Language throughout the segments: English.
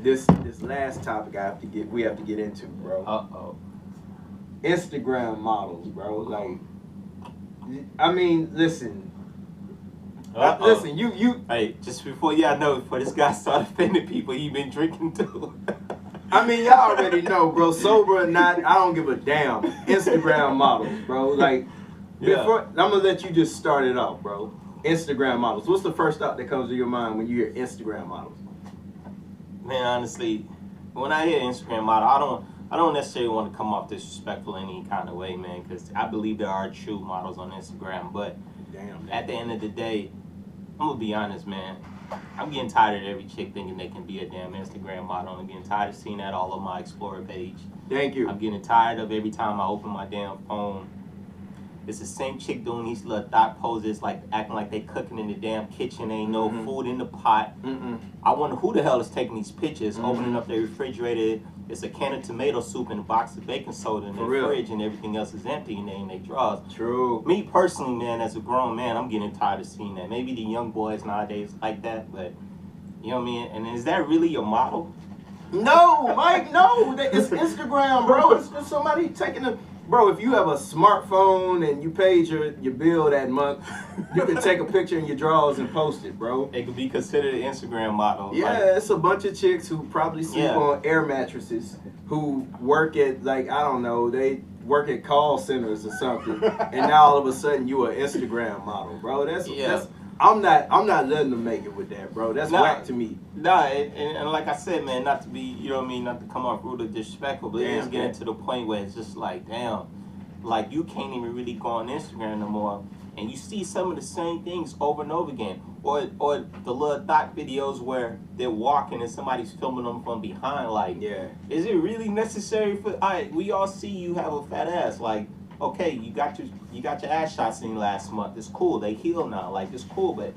this last topic we have to get into, bro. Uh-oh. Instagram models, bro. Like, I mean, listen. Listen, you. Hey, just before y'all know, before this guy started offending people, he been drinking too. I mean, y'all already know, bro. Sober or not, I don't give a damn. Instagram models, bro. Like, before, I'm gonna let you just start it off, bro. Instagram models. What's the first thought that comes to your mind when you hear Instagram models? Man, honestly, when I hear Instagram model, I don't necessarily want to come off disrespectful in any kind of way, man, because I believe there are true models on Instagram. But at the end of the day, I'm gonna be honest, man. I'm getting tired of every chick thinking they can be a damn Instagram model. I'm getting tired of seeing that all on my Explorer page. Thank you. I'm getting tired of every time I open my damn phone. It's the same chick doing these little thought poses, like acting like they cooking in the damn kitchen. Ain't no food in the pot. I wonder who the hell is taking these pictures, opening up their refrigerator. It's a can of tomato soup and a box of baking soda in their fridge, and everything else is empty, and they in their drawers. True. Me personally, man, as a grown man, I'm getting tired of seeing that. Maybe the young boys nowadays like that, but you know what I mean? And is that really your model? No, Mike, no. It's Instagram, bro. It's just somebody taking a... Bro, if you have a smartphone and you paid your bill that month, you can take a picture in your drawers and post it, bro. It could be considered an Instagram model. Yeah, like, it's a bunch of chicks who probably sleep on air mattresses, who work at, like, I don't know, they work at call centers or something, and now all of a sudden you an Instagram model, bro. That's I'm not letting them make it with that, bro. That's whack to me. Nah, and like I said, man, not to be, you know what I mean, not to come off rude or disrespectful, but it is getting to the point where it's just like, damn, like you can't even really go on Instagram no more, and you see some of the same things over and over again, or the little thought videos where they're walking and somebody's filming them from behind. Like, is it really necessary for? We all see you have a fat ass, like. Okay, you got your ass shots in last month. It's cool. They heal now. Like, it's cool, but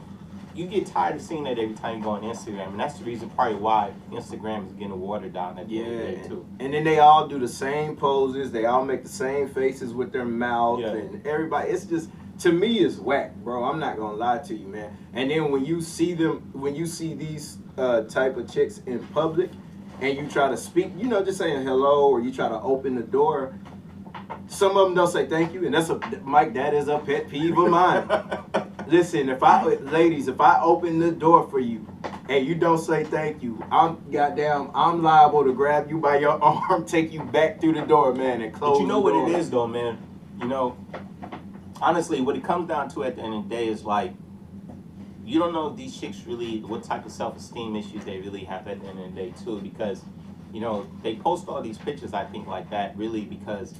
you get tired of seeing that every time you go on Instagram, and that's the reason probably why Instagram is getting watered down at the end of the day too. And then they all do the same poses. They all make the same faces with their mouth, and everybody. It's just, to me, it's whack, bro. I'm not gonna lie to you, man. And then when you see these type of chicks in public, and you try to speak, you know, just saying hello, or you try to open the door. Some of them don't say thank you, and Mike, that is a pet peeve of mine. Listen, ladies, if I open the door for you and you don't say thank you, I'm liable to grab you by your arm, take you back through the door, man, and close. But you know the door. what it is, though, man. You know, honestly, what it comes down to at the end of the day is like, you don't know if these chicks really, what type of self-esteem issues they really have at the end of the day too, because, you know, they post all these pictures, I think, like that, really because.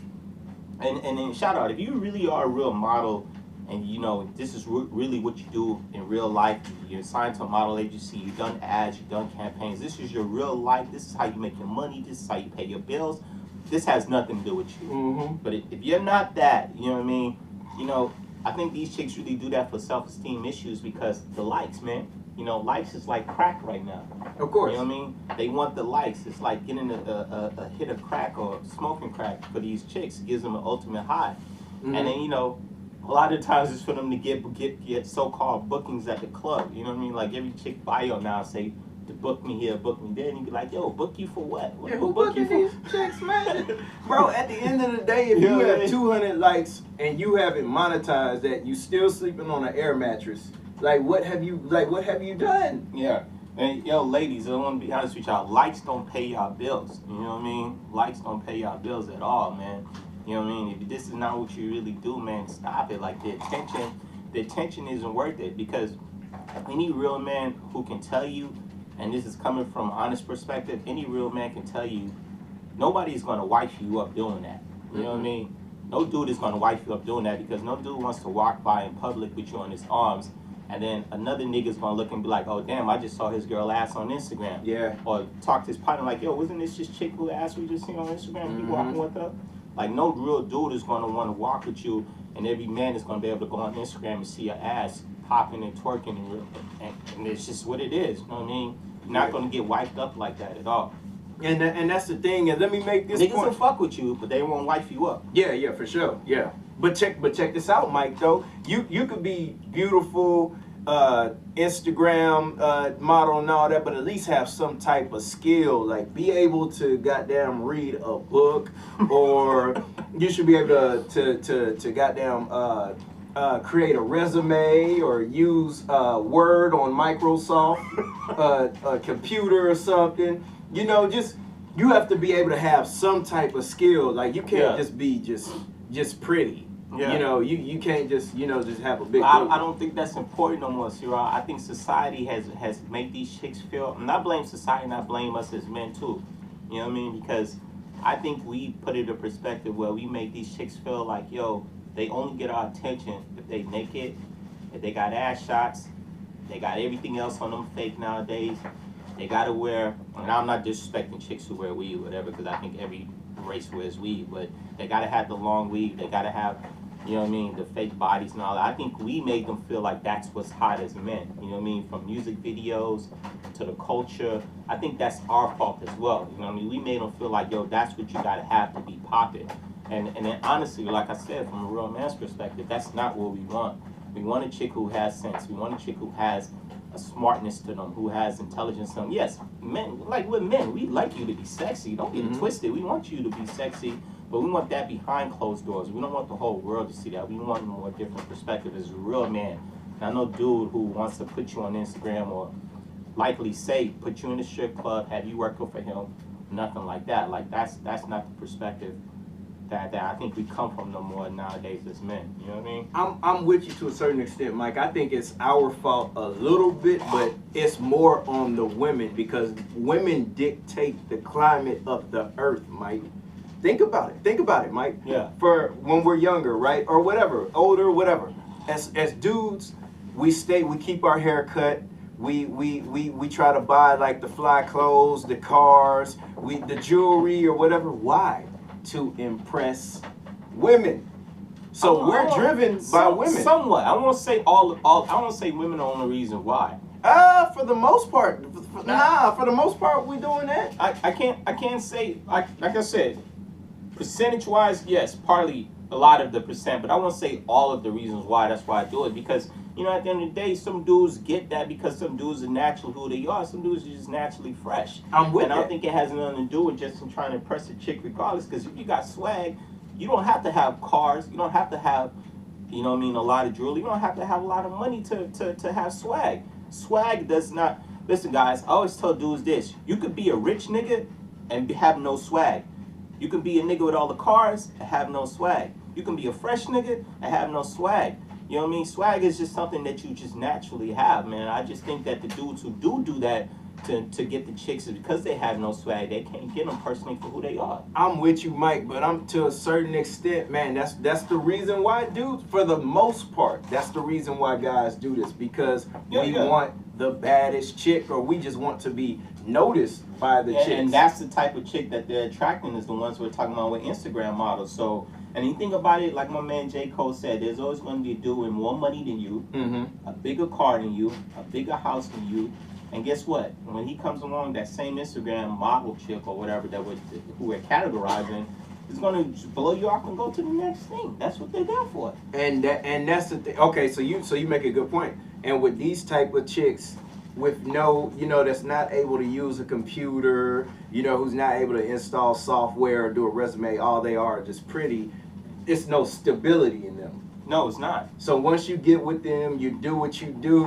And then shout out, if you really are a real model and you know this is really what you do in real life, you're signed to a model agency, you've done ads, you've done campaigns, this is your real life, this is how you make your money, this is how you pay your bills, this has nothing to do with you. But if you're not that, you know what I mean, you know, I think these chicks really do that for self-esteem issues because the likes, man. You know, likes is like crack right now. Of course. You know what I mean? They want the likes. It's like getting a hit of crack or smoking crack for these chicks. It gives them an ultimate high. And then, you know, a lot of times it's for them to get so-called bookings at the club. You know what I mean? Like every chick bio now say, to book me here, book me there. And you be like, yo, book you for what? Who book you for? These chicks, man? Bro, at the end of the day, if you have 200 likes and you haven't monetized that, you still sleeping on an air mattress. Like what have you done? Yeah. And yo, ladies, I want to be honest with y'all. Likes don't pay y'all bills. You know what I mean? Likes don't pay y'all bills at all, man. You know what I mean? If this is not what you really do, man, stop it. Like the attention isn't worth it because any real man who can tell you, and this is coming from an honest perspective, any real man can tell you, nobody's gonna wife you up doing that. You know what I mean? No dude is gonna wife you up doing that because no dude wants to walk by in public with you on his arms. And then another nigga's gonna look and be like, oh damn, I just saw his girl ass on Instagram. Yeah. Or talk to his partner like, yo, wasn't this just chick who ass we just seen on Instagram? You walking with her? Like no real dude is gonna wanna walk with you, and every man is gonna be able to go on Instagram and see your ass popping and twerking and it's just what it is. You know what I mean? You're not gonna get wiped up like that at all. And that's the thing. And let me make this niggas point. will fuck with you, but they won't wife you up. Yeah, for sure. Yeah. But check this out, Mike, though. You could be beautiful, Instagram model and all that, but at least have some type of skill. Like, be able to goddamn read a book, or you should be able to goddamn create a resume, or use Word on Microsoft, a computer or something. You know, just you have to be able to have some type of skill. Like, you can't just be just pretty. Yeah. You know, you can't just, you know, just have a big. I don't think that's important no more, Siraj. I think society has made these chicks feel. And I blame society, and I blame us as men too. You know what I mean? Because I think we put it in perspective where we make these chicks feel like, yo, they only get our attention if they naked, if they got ass shots, they got everything else on them fake nowadays. They gotta wear. And I'm not disrespecting chicks who wear weave or whatever, because I think every race wears weave, but they gotta have the long weave. They gotta have, you know what I mean, the fake bodies and all that. I think we made them feel like that's what's hot as men. You know what I mean? From music videos to the culture. I think that's our fault as well. You know what I mean? We made them feel like, yo, that's what you gotta have to be popping. And then honestly, like I said, from a real man's perspective, that's not what we want. We want a chick who has sense. We want a chick who has a smartness to them, who has intelligence to them. Yes, men, like with men, we like you to be sexy. Don't get it twisted. We want you to be sexy. But we want that behind closed doors. We don't want the whole world to see that. We want a more different perspective as a real man. And I know dude who wants to put you on Instagram or likely say put you in a strip club, have you working for him, nothing like that. Like that's not the perspective that I think we come from no more nowadays as men. You know what I mean? I'm with you to a certain extent, Mike. I think it's our fault a little bit, but it's more on the women, because women dictate the climate of the earth, Mike. Think about it, Mike. Yeah. For when we're younger, right, or whatever, older, whatever. As dudes, we keep our hair cut. We try to buy like the fly clothes, the cars, the jewelry or whatever. Why? To impress women. So we're driven by women. Somewhat. I won't say all. I won't say women are the only reason why. For the most part, for the most part, we doing that. I can't say like I said. Percentage-wise, yes, partly a lot of the percent, but I won't say all of the reasons why. That's why I do it, because, you know, at the end of the day, some dudes get that because some dudes are naturally who they are. Some dudes are just naturally fresh. I'm with And that. I don't think it has nothing to do with just trying to impress a chick regardless, because if you got swag, you don't have to have cars. You don't have to have, you know what I mean, a lot of jewelry. You don't have to have a lot of money to have swag. Swag does not... Listen, guys, I always tell dudes this. You could be a rich nigga and have no swag. You can be a nigga with all the cars and have no swag. You can be a fresh nigga and have no swag. You know what I mean? Swag is just something that you just naturally have, man. I just think that the dudes who do that to get the chicks is because they have no swag. They can't get them personally for who they are. I'm with you, Mike, but I'm to a certain extent, man. That's the reason why, dudes, for the most part, that's the reason why guys do this, because we want the baddest chick, or we just want to be noticed by the chicks. And that's the type of chick that they're attracting, is the ones we're talking about with Instagram models. So, and you think about it, like my man J. Cole said, there's always going to be a dude with more money than you, a bigger car than you, a bigger house than you. And guess what? When he comes along, that same Instagram model chick or whatever who we're categorizing is going to blow you off and go to the next thing. That's what they're there for. And that's the thing. Okay, so you make a good point. And with these type of chicks, with no, you know, that's not able to use a computer, you know, who's not able to install software or do a resume, all they are just pretty. It's no stability in them. No, it's not. So once you get with them, you do what you do.